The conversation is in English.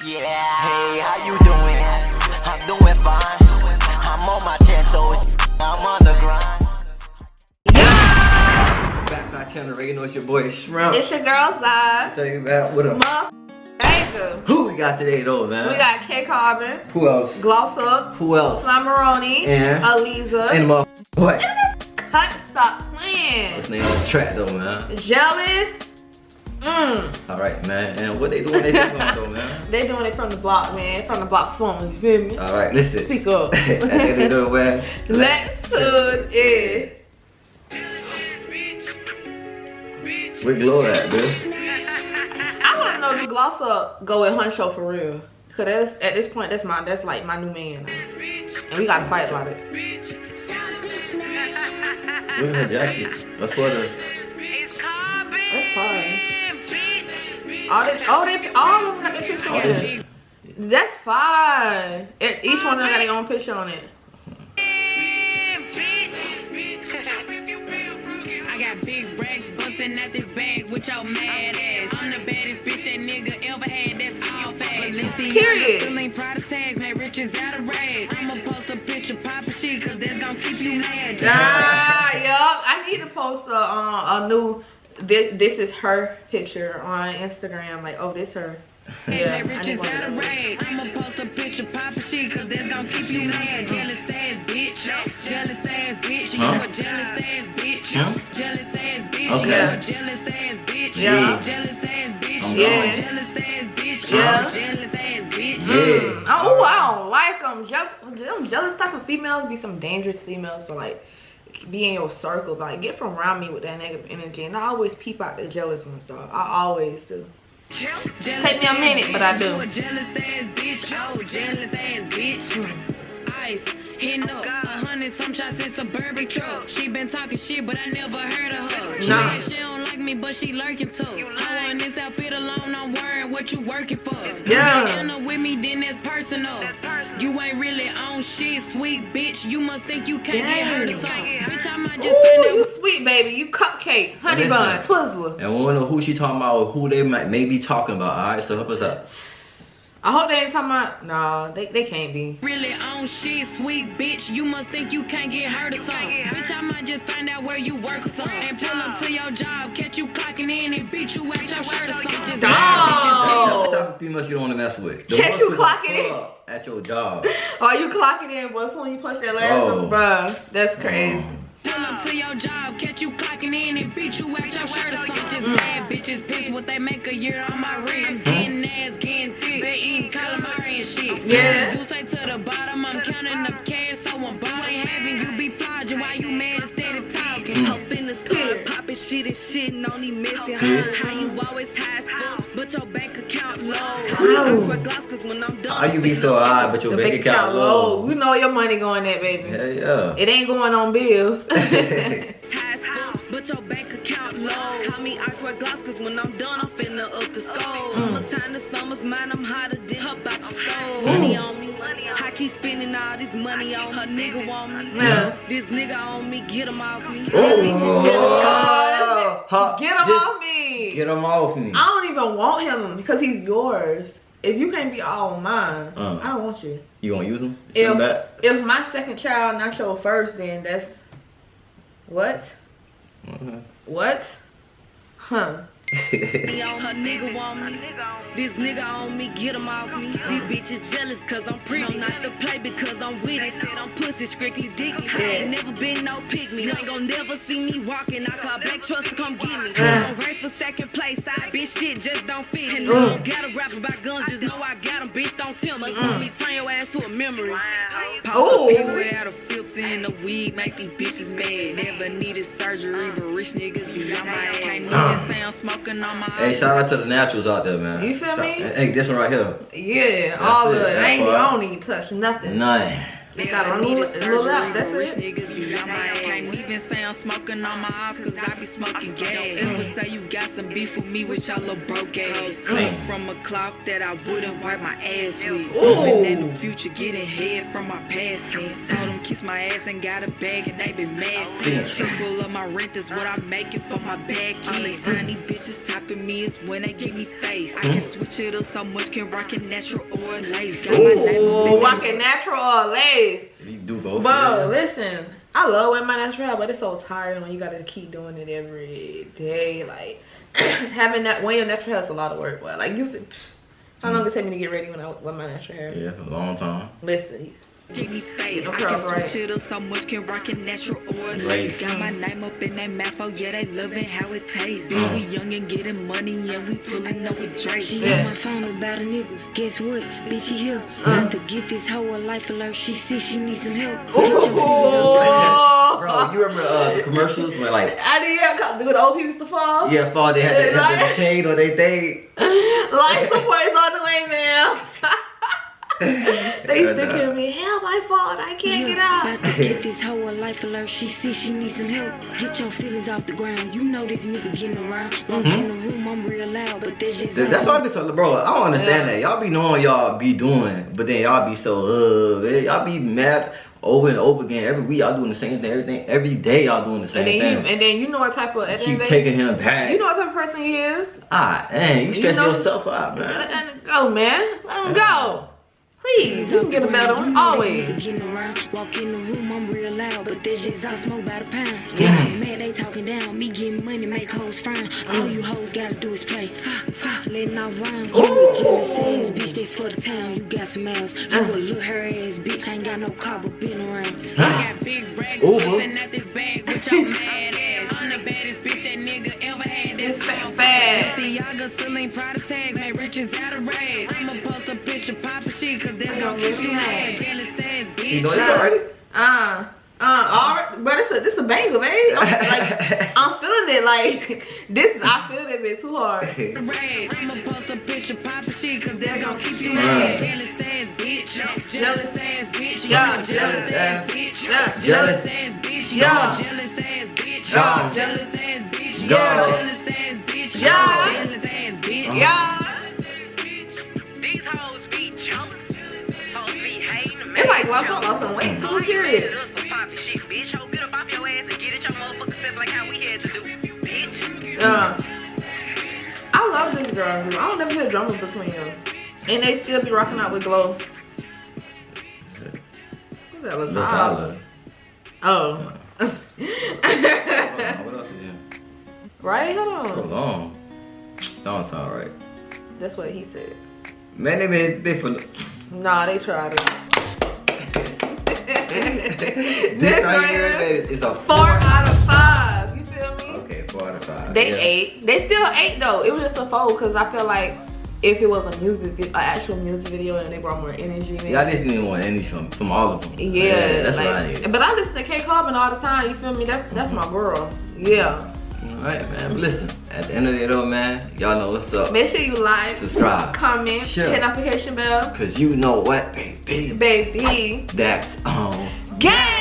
Yeah, hey, how you doing? I'm doing fine. I'm on my 10 toes. I'm on the grind. Back to our channel, already know it's your boy Shrimp. It's your girl Zai. Tell you about what up. Who we got today though, man? We got K Carbon. Who else? Gloss Up. Who else? Slimeroni. And Aleza. And the what? Cut, stop playing. What's the name of the track though, man? Jealous. Alright, man. And what they doing? They doing though, man? They doing it from the block, man. From the block phone, you feel me? Alright, listen. Speak up. They do, man. Let's tune in. We glow that, dude. I wanna know if Gloss Up go with Huncho for real. Cause that's, at this point, that's like my new man. And we gotta fight about it. Look at her jacket. That's sweater. That's fine. All of them got their picture together. That's fine. Each one of them got their own picture on it. I got big racks busting out this bag with your mad ass. I'm the baddest bitch that nigga ever had. That's all fast. Period. Feeling proud of tags, man. Riches out of rag. I'ma post a picture poppin' shit, cause that's gonna keep you mad. Yup. I need to post a new. This is her picture on Instagram. Like, oh, this her. Yeah, riches out of rag. I'ma post a picture poppin' shit, cause that's gonna keep you mad. Jealous ass bitch. Jealous ass bitch. You a jealous ass bitch. Jealous ass bitch. Okay. Yeah. Jealous ass bitch. Yeah. Jealous ass bitch. Yeah. Jealous ass bitch. Yeah. Jealous ass bitch. Oh, I don't like them. Them jealous type of females be some dangerous females to like be in your circle. Like, get from around me with that negative energy. And I always peep out the jealous and stuff. I always do. Take me a minute, but I do. Jealous ass bitch. Oh, jealous ass bitch. Ice. Hitting up 100 some shots in suburban truck. She been talking shit, but I never heard of her. She said she don't like me, but she lurking too. I want this outfit alone, I'm worrying what you working for. Yeah. You end up with me, then that's personal. You ain't really on shit, sweet bitch. You must think you can't get hurt or something. Bitch, I might just Ooh, find you out. sweet baby. You cupcake, honey bun, Twizzler. And we wanna know who she talking about or who they may be talking about. Alright, so help us out. I hope they ain't talking about. No, they can't be. Really on shit, sweet bitch. You must think you can't get hurt or something. Bitch, I might just find out where you work or something. And pull up to your job, catch you clocking in and beat you at your shirt or something. That's the type of females you don't wanna mess with. The Catch ones you who clocking pull in. up at your job. Oh, you clocking in, but soon you punch that last number, bruh. That's crazy. Pull up to your job, catch you clocking in and beat you at your shirt or something. Bitches mad, bitches pissed what they make a year on my wrist. Getting ass, getting thick, they eating calamari and shit. Yeah. Do say to the bottom, I'm counting up cash, so I'm ball ain't having you be flogging while you mad instead of talking. Up in the store, popping shit and shitting on these messy hoes. How you always high as fuck, but your bank account low. I swear gloss, cause when I'm done. How you be so high, but your bank account low? You know your money going there, baby. Yeah. It ain't going on bills. High as fuck, but your bank account low. Call me Oxford Gloss, cause when I'm done, I'm finna up the score. Summertime, the summer's mine, I'm hotter than her about to stove. Money on me. I keep spending all this money on her nigga want me. Yeah. This nigga on me, get him off me. Get him off me. Get him off me. I don't even want him because he's yours. If you can't be all mine, I don't want you. You gonna use him? Send him back? If my second child not your first, then that's what? What? Huh? Her nigga want me. This nigga on me, get him off me. These bitches jealous cause I'm pretty. I'm not to play because I'm with it. Said I'm pussy, strictly dicky. I ain't never been no pick me. You ain't gon' never see me walking. I call black trust to come get me. I'm race for second place. I bitch shit just don't fit. And I don't gotta rap about guns, just know I got them. Bitch don't tell me. Want me turn your ass to a memory. Post up people without a filter in the weed. Make these bitches mad. Never needed surgery, but rich niggas be on my ass. Can't even say I'm smoking on my Hey, shout out to the naturals out there, man. You feel me? Hey, this one right here. Yeah, all of it. I don't even touch nothing. None. They got a little out, that's it. Can't even say I'm smoking on my ass, cause I be smoking gas. Ever say you got some beef with me with your little broke ass. From a cloth that I wouldn't wipe my ass with. Hoping in the future getting head from my past tense. Told them kiss my ass and got a bag and they been mad since. Triple of my rent is what I'm making for my back end. Only tiny bitches topping me is when they give me face. I can switch it up so much, can rock it natural or lace. Got my name up in rockin' natural or lace. You do both. Bro, listen, I love wearing my natural hair, but it's so tiring when you gotta keep doing it every day. Like having that when your natural hair is a lot of work. But like you said, how long it take me to get ready when I wear my natural hair? Yeah, a long time. Listen. give me face. I can switch it up so much, can rock it natural or lace. Got my name up in that mouth, oh yeah, they loving how it tastes. Bitch, we young and getting money, and we pulling up with Drake. She on my phone about a nigga. Guess what? Bitch, he here. About to get this whole life alert. She see she needs some help. Get your feelings up. Bro, you remember the commercials where like I did, cause when the old people used to fall. Yeah, fall. They had the shade or they Life support is on the way, man. They used to kill me. Help! I falling. I can't get out. About to get this whole life alert. She see she needs some help. Get your feelings off the ground. You know this nigga getting around. Walk in the room, I'm real loud, but there's just that's why I be telling, bro. I don't understand that. Y'all be knowing y'all be doing, but then y'all be so y'all be mad over and over again. Every week y'all doing the same thing. Every day y'all doing the same thing. And then you know what type of keep taking him back. You know what type of person he is. Dang, you stress yourself out, man. Let him go, man. Let him go. Please, you can get a better one. Always. Walk in the room, I'm real loud, but this shit's all smoke by the pound. Bitches mad, they talking down. Me getting money, make hoes frown. All you hoes gotta do is play. Letting off rhyme. You a jealous ass bitch, that's for the town. You got some ass. You a little her ass bitch, ain't got no car but been around. I got big racks, bustin' out this bag with your mad ass. I'm the baddest bitch that nigga ever had. This fast. See, y'all got ceiling product tags, made riches out of rags. I'ma post a picture, pop a shit, cause that's gon' keep you mad. Jealous ass bitch. You know that already? Alright, but this a banger, babe. I'm feeling it like this. I feel that bit too hard. I'ma post a picture, pop a shit, cause that's gon' keep you mad. Jealous ass bitch. Jealous ass bitch. Jealous ass bitch. Jealous ass bitch. Jealous ass bitch. Jealous ass bitch. Jealous ass bitch. Jealous ass bitch. These hoes be jealous. Hoes be hating. It's like lost some weight too, period. I love this girl group. I don't never hear drama between them. And they still be rocking out with glow. Who's that? Was Tyler. Oh. What else is in? Right? Hold on. So long. Don't sound right. That's what he said. Man, they been for. Nah, they tried it. This right here is a 4 out of 5. You feel me? Okay, 4 out of 5. They 8. They still 8 though. It was just a 4 because I feel like if it was an actual music video and they brought more energy. Maybe. Yeah, I just didn't want energy from all of them. Yeah, that's like, what I need. But I listen to K Carbon all the time. You feel me? That's my girl. Yeah. Alright, man. But listen, at the end of the day though, man, y'all know what's up. Make sure you like, subscribe, comment, hit notification bell. Cause you know what, baby. Baby. That's Gang!